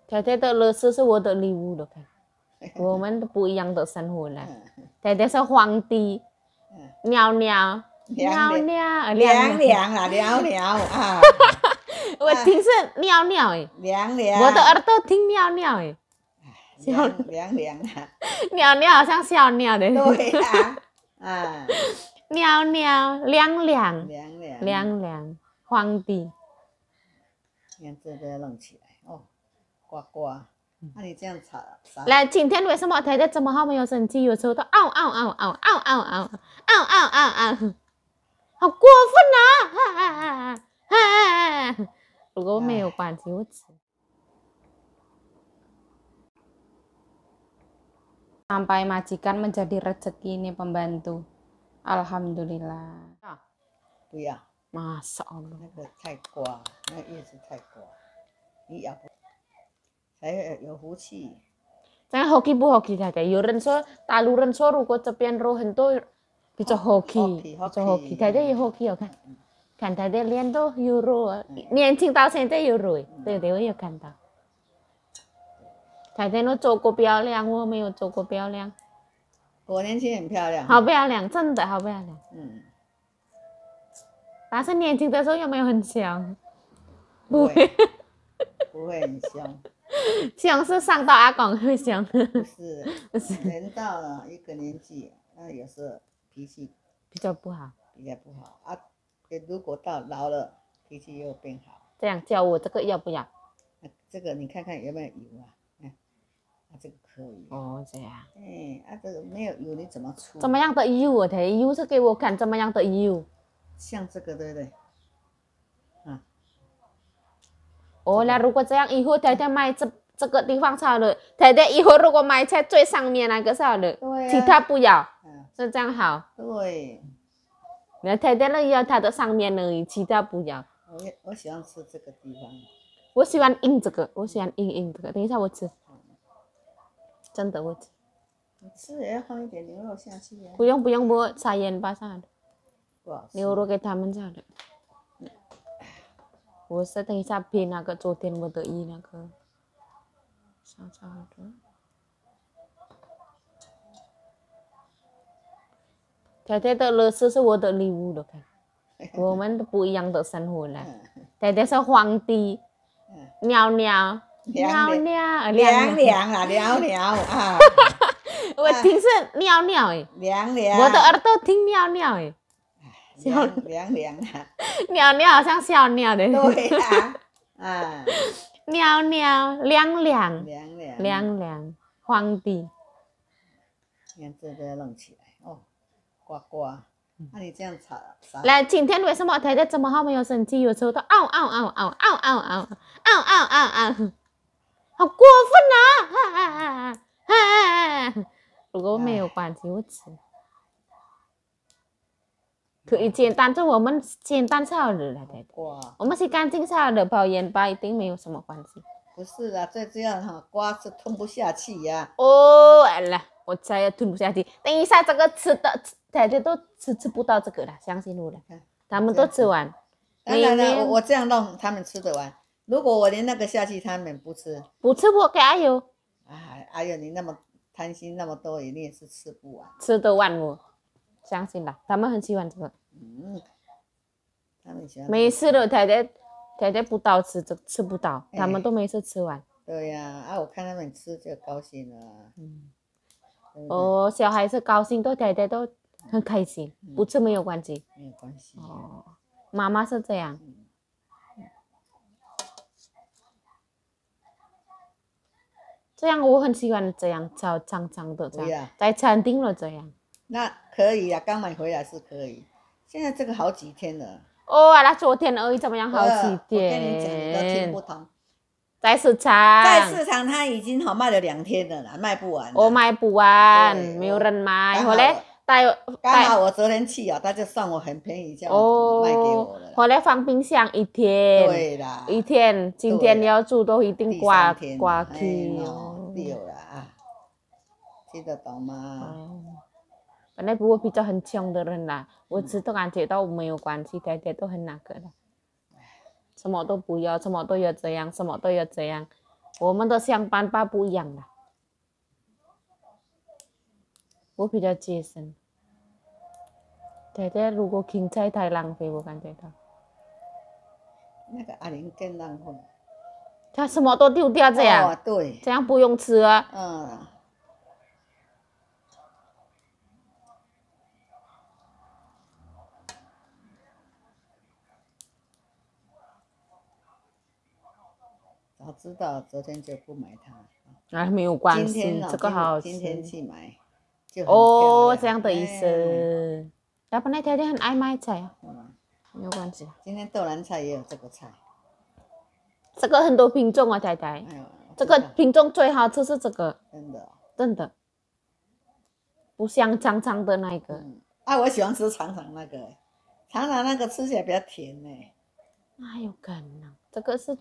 太太的乐事是我的礼物了，看，我们不一样的生活了。太太是皇帝，尿尿，尿尿，凉凉啦，尿尿啊。我听是尿尿哎，凉凉。我的耳朵听尿尿哎。凉凉啊。尿尿好像笑尿的。对啦，啊。尿尿，凉凉，凉凉，凉凉，皇帝。你看这都要弄起来哦，呱呱。那你这样炒。来，今天为什么太太这么好没有生气？有时候都嗷嗷嗷嗷嗷嗷嗷嗷嗷嗷嗷，好过分啊！如果没有关系，我吃。Sampai majikan menjadi rezeki ini pembantu. Alhamdulillah. 不要。Masya Allah。那个太瓜，那叶子太瓜，你咬不，才有福气。Jangan hoki bu hoki saja. Yuren so taluren so ruko cepian rohen to bisa hoki, bisa hoki. Tadi hoki kan? Kan tadi lian to euro, 年轻到现在 euro， 对对，我有看到。太太都做过漂亮，我没有做过漂亮。我年轻很漂亮。好漂亮，真的好漂亮。但是年轻的时候有没有很香？不会，不会很香。香是上到阿公会香。不是，人到了一个年纪，那有时候脾气比较不好。比较不好啊。如果到老了，脾气又变好。这样叫我这个要不要？这个你看看有没有油啊？这个可以。哦，这样。这个没有油你怎么出？怎么样的油？我的油是给我看怎么样的油。像这个对不对？哦，那如果这样以后太太买这个地方好了，太太以后如果买在最上面那个好了，其他不要，是这样好。对。那太太呢要它的上面呢，其他不要。我喜欢吃这个地方。我喜欢硬这个，我喜欢硬这个。等一下我吃。真的我吃。你吃也要放一点牛肉下去呀。不用，我撒盐巴上的。不好吃。牛肉给他们下的。我是等一下配那个昨天我的那个。差不多。太太的乐事是我的礼物了，看，我们不一样的生活了。太太是皇帝，尿尿，尿尿，凉凉啦，尿尿啊。我听是尿尿哎，凉凉。我的耳朵听尿尿哎，凉凉啊。尿尿好像笑尿的。对啊。尿尿，凉凉，凉凉，凉凉，皇帝。你看这都要弄起来哦，呱呱。那你这样炒。来，今天为什么太太这么好没有生气？有时候都嗷嗷嗷嗷嗷嗷嗷嗷嗷嗷嗷，好过分啊！如果没有关系，我吃。可以简单，就我们简单烧的了，太太。我们是干净烧的，泡盐巴一定没有什么关系。不是啊，最主要哈，瓜是吞不下去呀。哦，来，我才要吞不下去。等一下这个吃的，太太都吃不到这个了，相信我了。他们都吃完。当然了，我这样弄，他们吃得完。如果我连那个下去，他们不吃。不吃我给阿友。阿友，你那么贪心那么多，你也是吃不完。吃得完我，相信啦，他们很喜欢这个。他们喜欢。没事的，太太不到吃不到，他们都没事吃完。对呀，我看他们吃就高兴了。哦，小孩子高兴，对太太都很开心，不吃没有关系。没有关系。哦，妈妈是这样。这样我很喜欢这样长长的这样，在餐厅了这样。那可以啊，刚买回来是可以。现在这个好几天了。哦，那昨天而已，怎么样？好几天。我跟你讲，你都听不懂。在市场。他已经卖了2天了啦，卖不完。我卖不完，没有人买。后来刚好我昨天去他就算我很便宜，叫我卖给我了。后来放冰箱1天。对啦。1天，今天要煮都一定挂起。对啦听得懂吗？本来我比较很穷的人啦，我吃都感觉到没有关系，太太都很那个的，什么都不要，什么都要这样，什么都要这样，我们的香班巴不一样的，我比较节省。太太如果芹菜太浪费，我感觉到。那个阿玲更浪费。他什么都丢掉这样，对，这样不用吃啊。嗯。早知道昨天就不买它。啊，没有关系，这个好好吃。今天去买，哦，这样的意思。要不然太太很爱买菜啊。没有关系。今天豆芽菜也有这个菜。这个很多品种啊，太太。这个品种最好吃是这个。真的。真的。不像长长的那个。我喜欢吃长长那个，长长那个吃起来比较甜呢。那有可能，这个是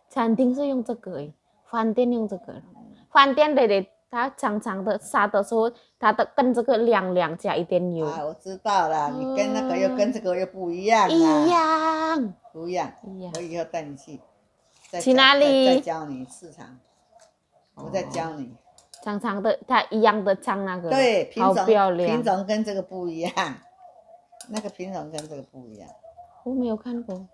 餐厅是用这个，饭店用这个。饭店的它长长的杀的时候，它的跟这个凉凉加一点油。我知道了，你跟那个又跟这个又不一样。一样。不一样。我以后带你去。去哪里？再教你市场。我再教你。长长的，它一样的长那个。对，好漂亮。品种跟这个不一样，那个品种跟这个不一样。我没有看过。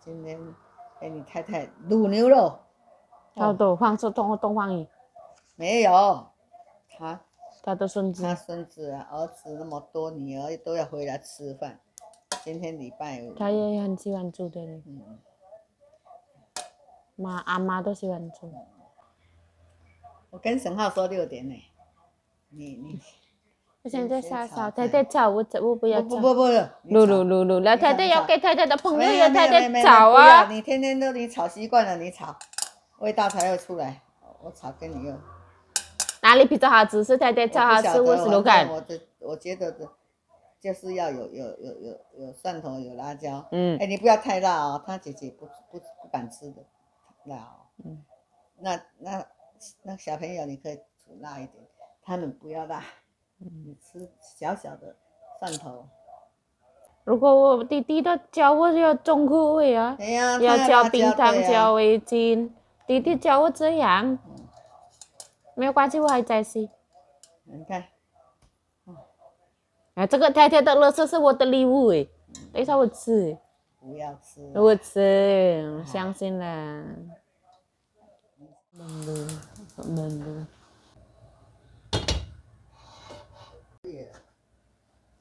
今天给你太太卤牛肉。好多放东方鱼。没有，他的孙子。他孙子啊，儿子那么多，女儿都要回来吃饭。今天礼拜五。他也很喜欢煮的。阿妈都喜欢煮。我跟沈浩说6点呢。你。我现在炒，太太炒，我不要炒。不，卤，那太太要给太太的朋友要太太炒啊。你天天都你炒习惯了，你炒，味道才会出来。我炒跟你用。哪里比较好吃？是太太炒好吃，我是卢凯。我觉得就是要有蒜头，有辣椒。你不要太辣哦，他姐姐不敢吃的辣哦。那小朋友你可以煮辣一点，他们不要辣。你吃小小的蒜头。如果我弟弟都教我要重口味啊，要加冰糖，加味精。弟弟教我这样，没有关系，我还在吃。你看，这个太太的乐色是我的礼物哎，等一下我吃。不要吃。我吃，相信了。闷了。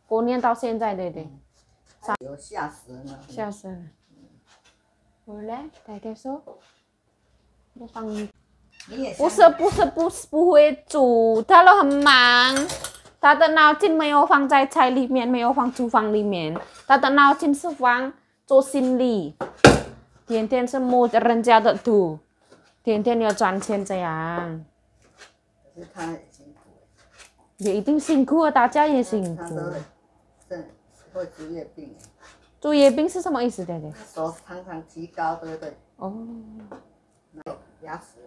过年到现在，对对。有吓死人了。吓死了。回来，太太说，我帮你。不会煮，他都很忙。他的脑筋没有放在菜里面，没有放厨房里面，他的脑筋是放做心理。天天是摸着人家的土，天天要赚钱这样。可是他也辛苦。也一定辛苦啊，大家也辛苦。会猪叶病。猪叶病是什么意思？对对。手常常提高，对不对？哦。牙齿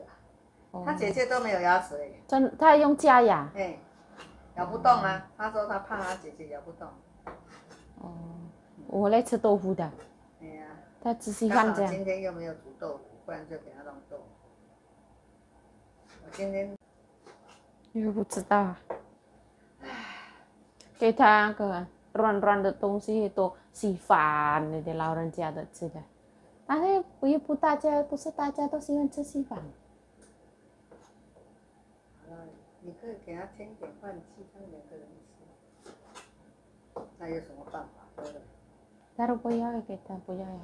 啊。他姐姐都没有牙齿嘞。他用假牙。咬不动啊！他说他怕他姐姐咬不动。我来吃豆腐的。他只喜欢这样。今天又没有煮豆腐，不然就给他弄豆腐。我今天。又不知道。给他个软的东西都稀饭，那老人家的吃的。但是不是大家都喜欢吃稀饭。你可以给他添点饭气，他们2个人吃。那有什么办法，对不对？他如果要给他不要呀。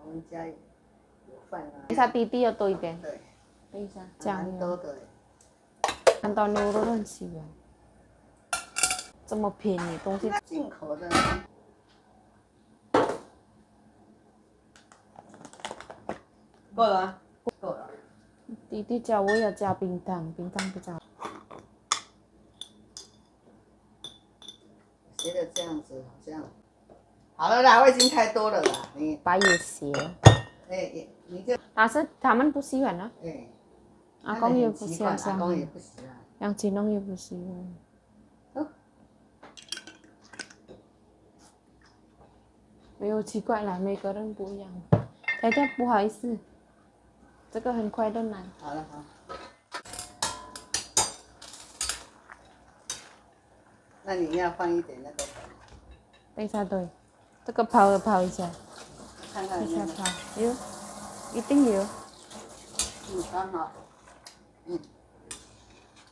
我们家有饭啊。等一下弟弟要多一点。对。等一下。酱油。多的。看到牛肉都很喜欢。这么便宜东西。进口的。够了吗？够了。弟弟叫我要加冰糖，冰糖不加。觉得这样子好像好了啦，我已经太多了啦。你把也写。你就。但是他们不喜欢啊。阿公也不喜欢。阿公也不喜欢。杨金龙也不喜欢。没有奇怪啦，每个人不一样。太太不好意思，这个很快的难。好了好。那你要放一点那个粉。等一下对，这个泡一下，看看有没有。泡，有，一定有。刚好。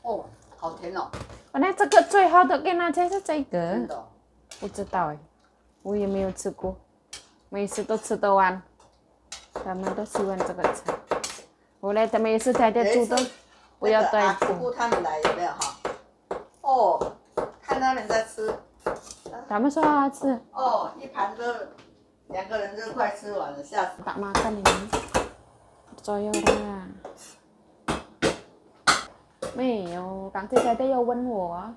哦，好甜哦。原来这个最好的给拿菜是这个。真的。不知道哎，我也没有吃过，每次都吃得完，他们都喜欢这个菜。后来他们也是太太煮的，不要对。姑姑他们来有没有哈？哦，看他们在吃。他们说好吃。哦，一盘都2个人就快吃完了，吓死。Tak makan ini. Percaya ora. 没有，刚才太太有问我。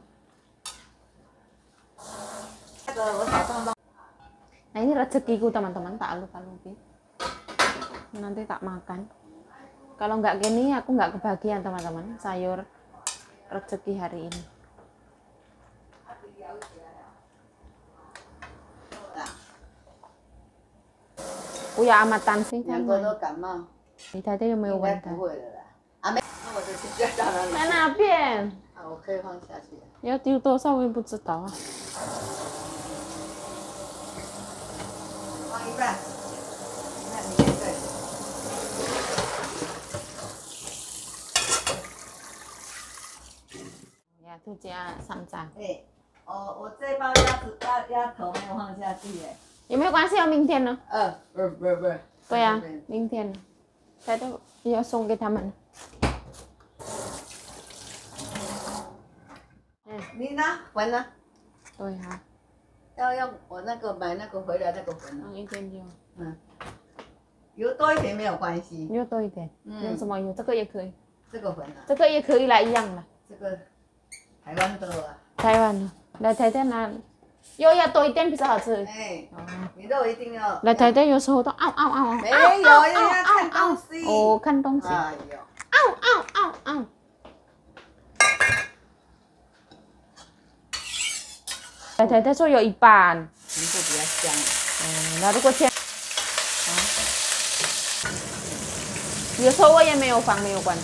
那个我早上。Nah ini rezekiku teman-teman, tak lupa-lupa. Nanti tak makan. Kalau nggak gini aku nggak kebagian teman-teman, sayur rezeki hari ini. Uya amatan sih. 2个都感冒。你太太有没有问他？不会的啦。啊没，那我的请假到哪里？在哪边？啊，我可以放下去。要丢多少我也不知道啊。放一半。那你现在。呀，就加3张。哎，哦，我这包鸭头没有放下去耶。有没有关系？要明天呢？不。对呀，明天。太太要送给他们。你呢？粉呢？对哈。要我那个买那个回来那个粉。放一点油。油多一点没有关系。油多一点。用什么油？这个也可以。这个粉啊。这个也可以啦，一样啦。这个台湾的啊。台湾的，来太太拿。油要多一点比较好吃。哎，你肉一定要。来太太有时候都嗷嗷嗷。没有，要看东西。哦，看东西。哎呦。嗷。来太太说有一半。全部比较香。那如果切，有时候我也没有放，没有关系。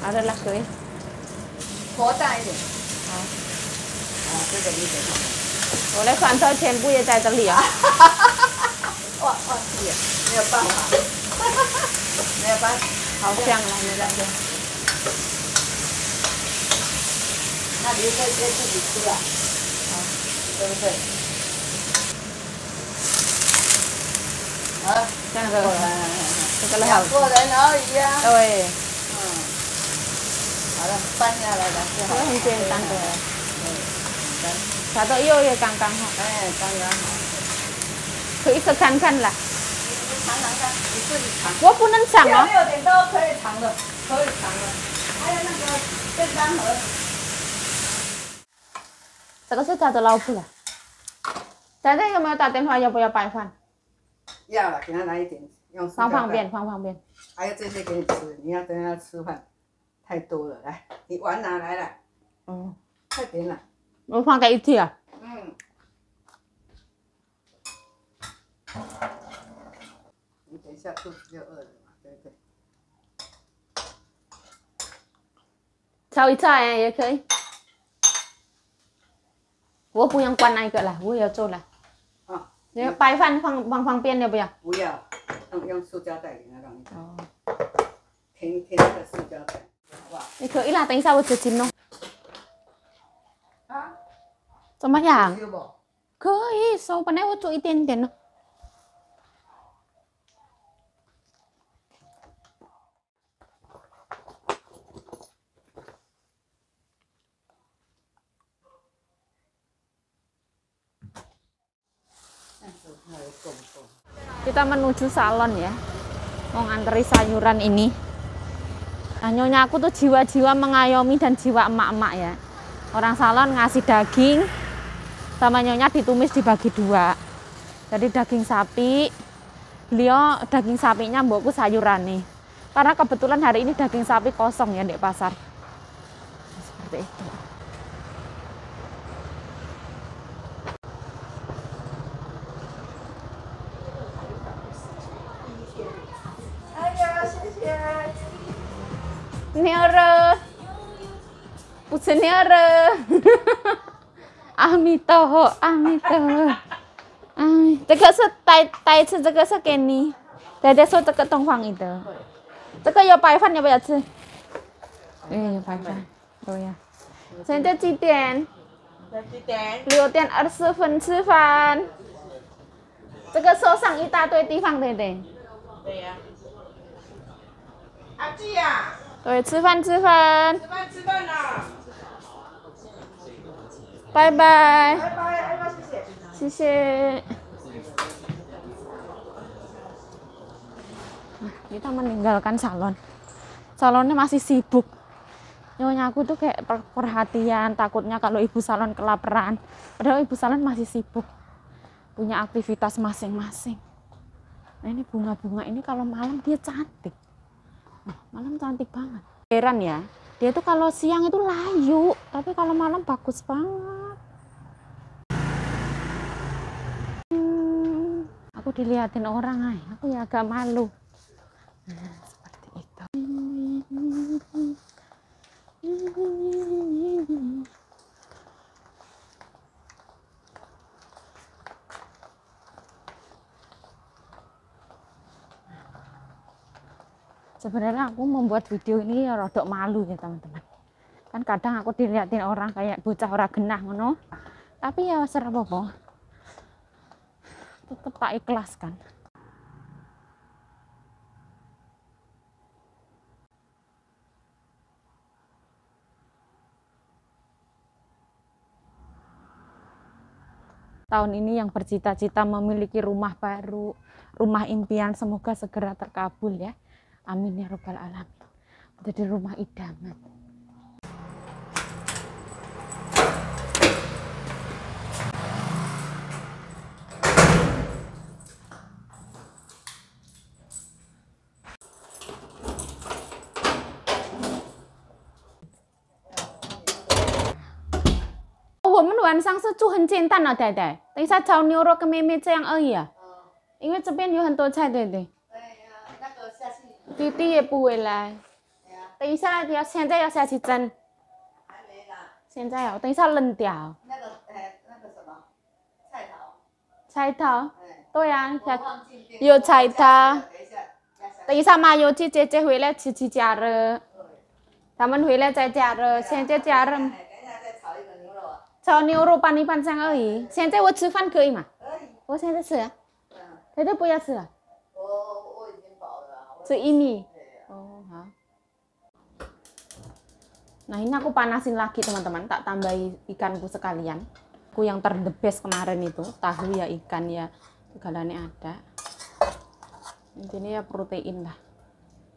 好的了，可以。扩大一点。好。这个你给他。我的蒜头全部也在这里啊。忘记了，没有办法。没有办法。好香啊，你那边。那留这些自己吃啊。对不对？好，这样子。这个2个人而已啊。对。好了，翻下来了。这个很简单的。它的油也刚刚好。哎，刚刚好。可以试看看啦。你尝尝看，你自己尝。我不能尝哦。6点都可以尝的，可以尝的。还有那个便当盒。这个是他的老婆了。太太有没有打电话？要不要白饭？要了，给他拿一点，用放旁边，放旁边。还有这些给你吃，你要等下吃饭，太多了。来，你碗拿来了。快点了。我放在一起啊。你等一下肚子就饿了嘛，对不对？炒一炒也可以。我不用关那个了，我要做了。你白饭放旁边要不要？不要，用塑胶袋给它让你。填那个塑胶袋，好不好？你可以啦，等一下我就进咯。怎么样？可以，手本来我做一点点咯。Kita menuju salon ya, mau nganteri sayuran ini. Nah, nyonya aku tuh jiwa-jiwa mengayomi dan jiwa emak-emak ya. Orang salon ngasih daging, sama nyonya ditumis dibagi 2. Jadi daging sapi, beliau daging sapinya mbokku sayuran nih. Karena kebetulan hari ini daging sapi kosong ya di pasar. Seperti itu. Neore. Pusen neore. Amitoho, amitoho. Ai, 这个是带吃，这个是给你。爹爹说这个东方一的，这个有白饭，要不要吃？有白饭，对呀。现在几点？6点20分吃饭。这个手上一大堆地方，对不对？对呀。阿季呀。对，吃饭吃饭。吃饭啦。拜拜。拜拜，谢谢。谢谢. Nah, kita meninggalkan salon. Salonnya masih sibuk. Nyonya aku tuh kayak perhatian, takutnya kalau ibu salon kelaparan. Padahal ibu salon masih sibuk. Punya aktivitas masing-masing. Nah, ini bunga-bunga ini kalau malam dia cantik. Nah, malam cantik banget. Heran ya, dia tuh kalau siang itu layu, tapi kalau malam bagus banget. Aku dilihatin orang, aku ya agak malu. Nah, seperti itu. Sebenarnya aku membuat video ini ya rodok malu ya teman-teman. Kan kadang aku dilihatin orang kayak bocah ora genah ngono. Tapi ya ora apa-apa. Tetep tak ikhlaskan. Tahun ini yang bercita-cita memiliki rumah baru, rumah impian, semoga segera terkabul ya. Amin ya robbal alamin. Menjadi rumah idaman. Oh, 我们晚上是煮很简单的，太太。等一下炒牛肉跟妹妹这样而已啊。因为这边有很多菜，对不对？弟弟也不回来。等一下现在要下去蒸。还没啦。现在要，等一下冷掉。那个什么，菜头。菜头。对呀，我有菜头。等一下麻油鸡姐姐回来吃加热。他们回来再加热，现在加热。等一下再炒一个牛肉啊。炒牛肉拌一拌这样而已。现在我吃饭可以吗？可以。我现在吃啊。现在不要吃了。我已经饱了。吃一米。Oh, ha. Nah, ini aku panasin lagi teman-teman, tak tambahi ikanku sekalian. Aku yang the best kemarin itu, tahu ya, ikan ya, segalanya ada. Intinya ya protein lah.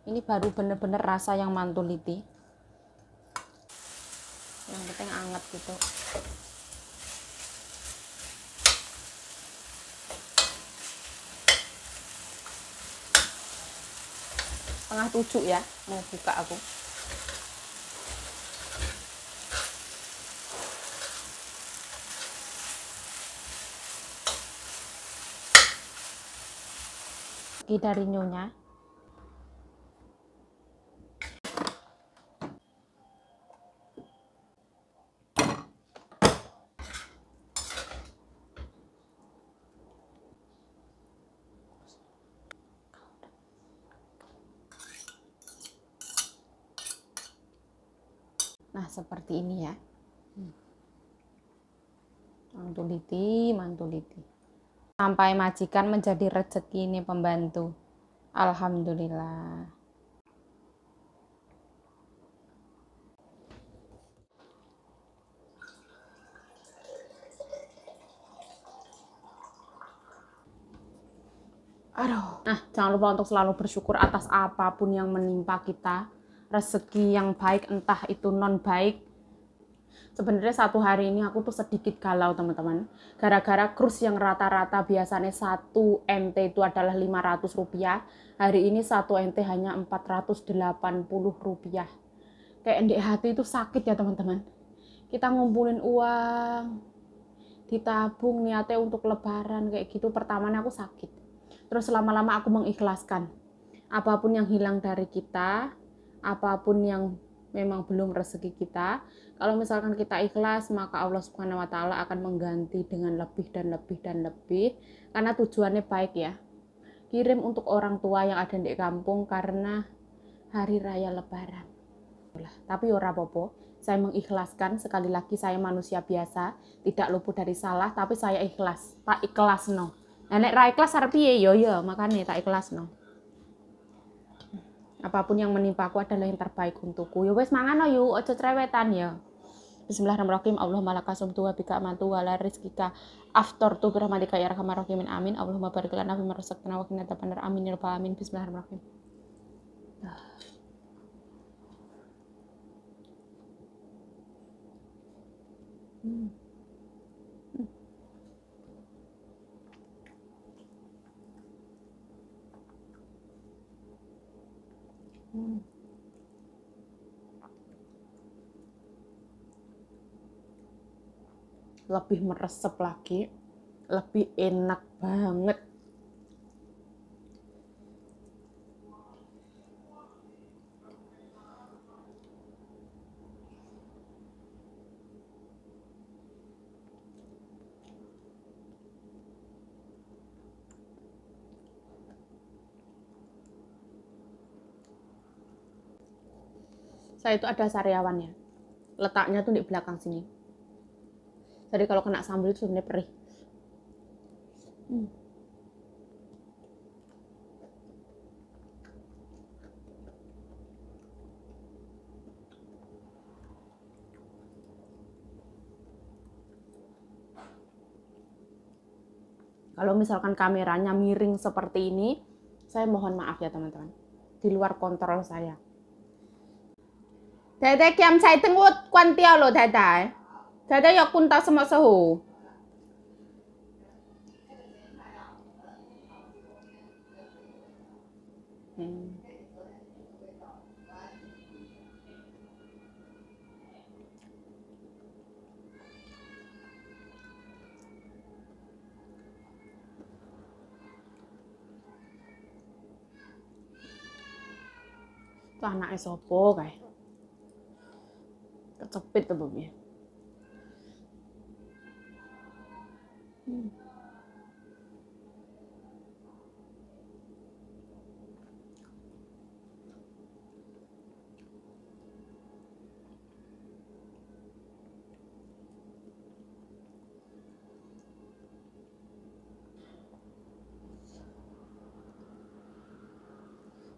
Ini baru bener-bener rasa yang mantuliti. Yang penting anget gitu. Setengah 7 ya, mau buka aku. Dari nyonya. Nah, seperti ini ya. Mantuliti, mantuliti. Sampai majikan menjadi rezeki ini pembantu. Alhamdulillah. Aduh. Nah, jangan lupa untuk selalu bersyukur atas apapun yang menimpa kita. Rezeki yang baik, entah itu non baik. Sebenarnya satu hari ini aku tuh sedikit galau teman-teman. Gara-gara kurs yang rata-rata biasanya 1 MT itu adalah 500 rupiah. Hari ini 1 MT hanya 480 rupiah. Kayak di hati itu sakit ya teman-teman. Kita ngumpulin uang, ditabung niatnya untuk lebaran kayak gitu. Pertamanya aku sakit. Terus lama-lama aku mengikhlaskan. Apapun yang hilang dari kita, apapun yang memang belum rezeki kita, kalau misalkan kita ikhlas, maka Allah Subhanahu wa taala akan mengganti dengan lebih dan lebih dan lebih, karena tujuannya baik ya. Kirim untuk orang tua yang ada di kampung karena hari raya lebaran. Tapi ora apa-apa, saya mengikhlaskan. Sekali lagi, saya manusia biasa, tidak luput dari salah, tapi saya ikhlas, tak ikhlas no. Nek ra ikhlas arep piye? Yo makanya tak ikhlas no. Apapun yang menimpaku adalah yang terbaik untukku. Ya wes mangan yuk, ojo cerewetan ya. Bismillahirrahmanirrahim. Allahumma laka sumtu wa bika amantu wa la rizqika aftartu bi rahmatika ya arhamar rahimin. Amin. Allahumma barik lana fima razaqtana wa qina adzabannar. Amin ya rabbal alamin. Bismillahirrahmanirrahim. Lebih meresep lagi, lebih enak banget. Saya itu ada sariawannya, letaknya tuh di belakang sini. Jadi kalau kena sambal itu sebenarnya perih. Kalau misalkan kameranya miring seperti ini, saya mohon maaf ya teman-teman. Di luar kontrol saya. Dede kiam saya tengok kuantia lo dede. Dede ya kunta sama sehu. Itu anaknya sopo kayak. Kecepit tuh bumi.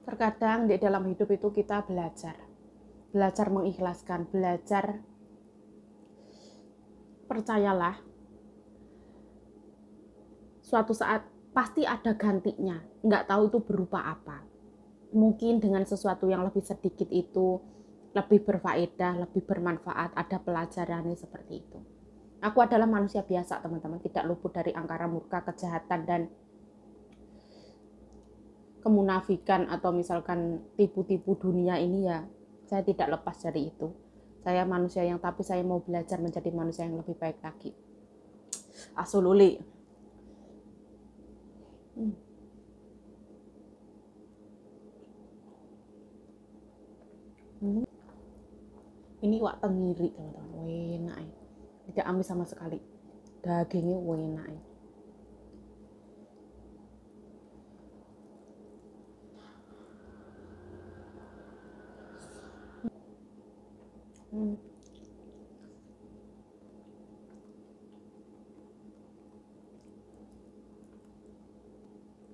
Terkadang di dalam hidup itu kita belajar mengikhlaskan, belajar, percayalah, suatu saat pasti ada gantinya. Nggak tahu itu berupa apa. Mungkin dengan sesuatu yang lebih sedikit itu lebih berfaedah, lebih bermanfaat, ada pelajarannya seperti itu. Aku adalah manusia biasa teman-teman, tidak luput dari angkara murka, kejahatan, dan kemunafikan atau misalkan tipu-tipu dunia ini ya. Saya tidak lepas dari itu. Saya manusia yang, tapi saya mau belajar menjadi manusia yang lebih baik lagi. Asululi. Ini wak tenggiri teman-teman, enak. Tidak amis sama sekali. Dagingnya enak.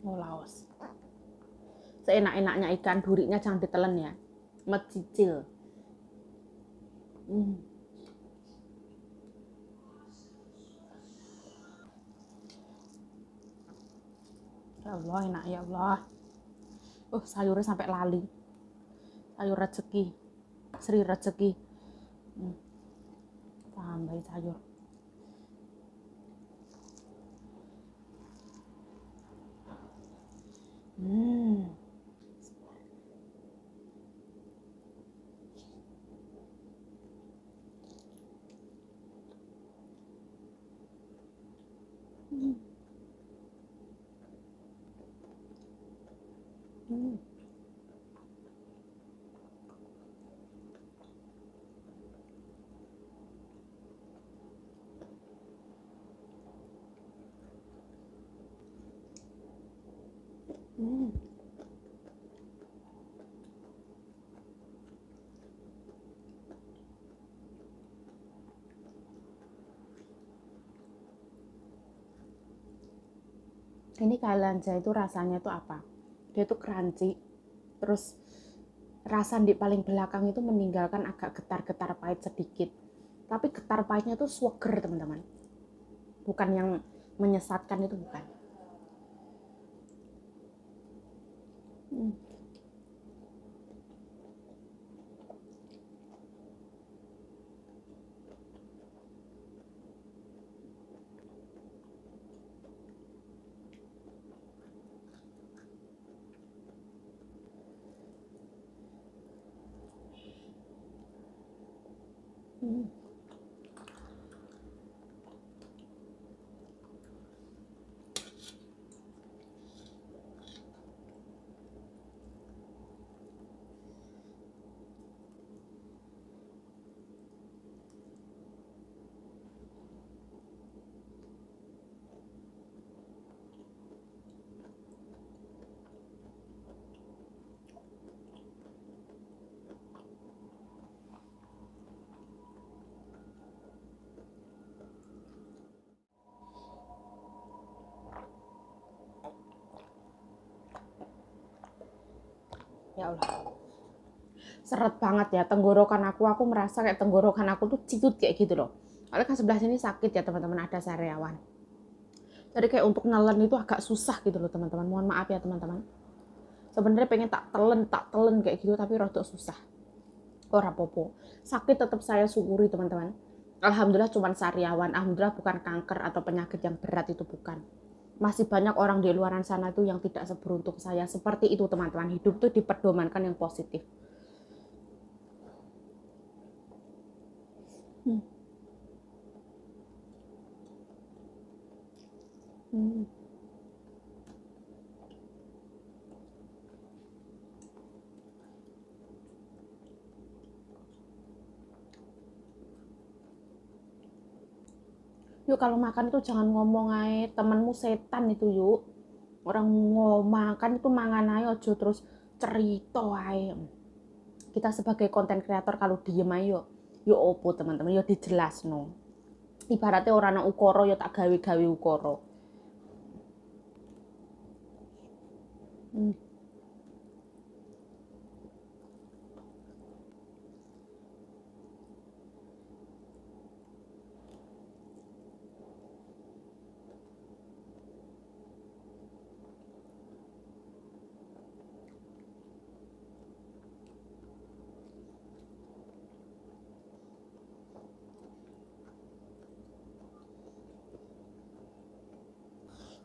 Oh laos. Seenak-enaknya ikan, durinya jangan ditelen ya. Mecicil. Ya Allah, enak ya Allah. Sayurnya sampai lali. Sayur rezeki. Sri rezeki. Tambahin sayur. Ini kalanja itu rasanya tuh apa? Dia tuh crunchy, terus rasa di paling belakang itu meninggalkan agak getar-getar pahit sedikit. Tapi getar pahitnya tuh swagger teman-teman. Bukan yang menyesatkan, itu bukan. Ya Allah, seret banget ya tenggorokan aku merasa kayak tenggorokan aku tuh ciut kayak gitu loh. Soalnya kan sebelah sini sakit ya teman-teman, ada sariawan. Jadi kayak untuk nelen itu agak susah gitu loh teman-teman. Mohon maaf ya teman-teman. Sebenarnya pengen tak telen kayak gitu tapi rada susah. Ora popo. Sakit tetap saya syukuri teman-teman. Alhamdulillah cuma sariawan. Alhamdulillah bukan kanker atau penyakit yang berat, itu bukan. Masih banyak orang di luar sana itu yang tidak seberuntung saya. Seperti itu teman-teman. Hidup tuh diperdomankan yang positif. Yuk kalau makan itu jangan ngomong aja temenmu setan itu yuk. Orang mau makan itu mangan aja, ojo terus cerita aja. Kita sebagai konten kreator kalau diem aja yo opo teman-teman, yo dijelas no. Ibaratnya orang ukoro yo tak gawe-gawe ukoro.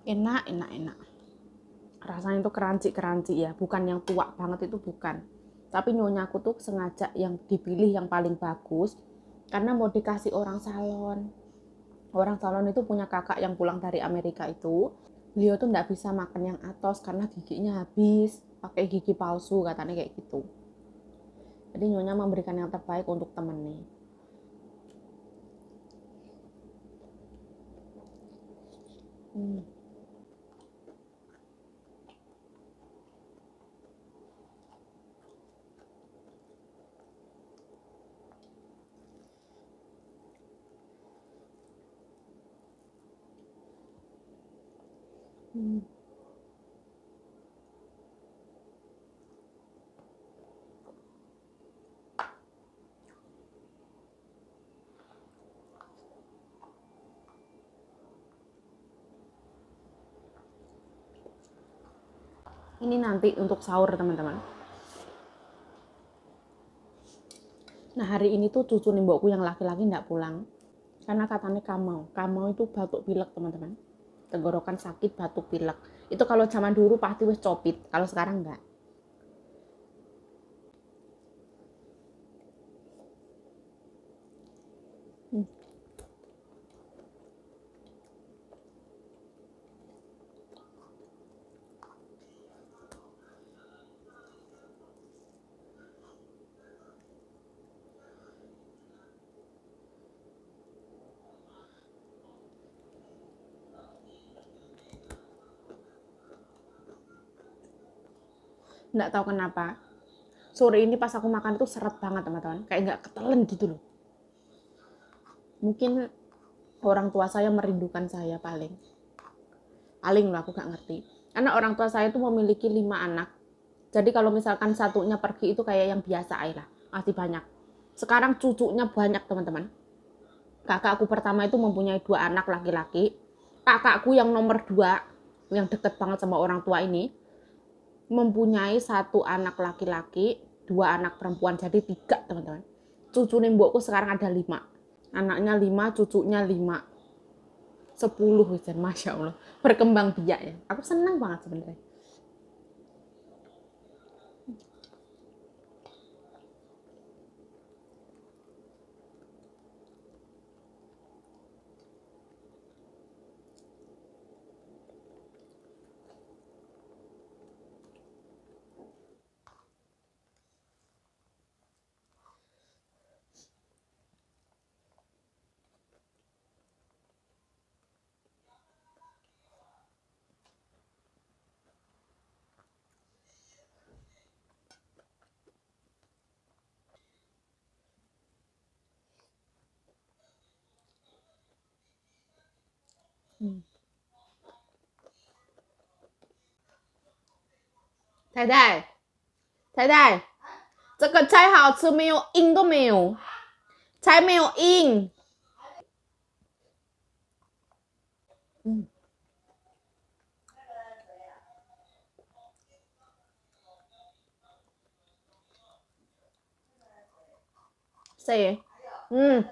Enak. Rasanya itu keranci ya, bukan yang tua banget, itu bukan. Tapi nyonyaku tuh sengaja yang dipilih yang paling bagus karena mau dikasih orang salon. Orang salon itu punya kakak yang pulang dari Amerika itu. Beliau tuh nggak bisa makan yang atos karena giginya habis, pakai gigi palsu katanya kayak gitu. Jadi nyonya memberikan yang terbaik untuk temennya. Ini nanti untuk sahur teman-teman. Nah hari ini tuh cucu nimbokku yang laki-laki nggak pulang karena katanya kamau itu batuk pilek teman-teman. Tenggorokan sakit, batuk pilek. Itu kalau zaman dulu pasti wis copit, kalau sekarang enggak. Nggak tahu kenapa. Sore ini pas aku makan tuh seret banget teman-teman. Kayak nggak ketelen gitu loh. Mungkin orang tua saya merindukan saya paling. Paling lah, aku nggak ngerti. Karena orang tua saya tuh memiliki 5 anak. Jadi kalau misalkan satunya pergi itu kayak yang biasa aja lah. Masih banyak. Sekarang cucunya banyak teman-teman. Kakakku pertama itu mempunyai 2 anak laki-laki. Kakakku yang nomor 2, yang deket banget sama orang tua ini, mempunyai 1 anak laki-laki, 2 anak perempuan, jadi 3 teman-teman. Cucu nembokku sekarang ada 5. Anaknya 5, cucunya 5. 10 dan Masya Allah. Berkembang biak ya. Aku senang banget sebenarnya.嗯，太太，太太，这个菜好吃没有？印都没有，菜没有印。嗯，谁？嗯，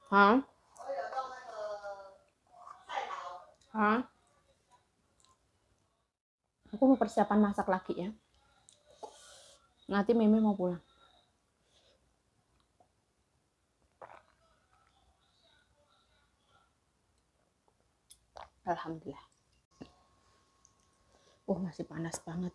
好，好。Aku mau persiapan masak lagi ya. Nanti Meme mau pulang. Alhamdulillah. Masih panas banget.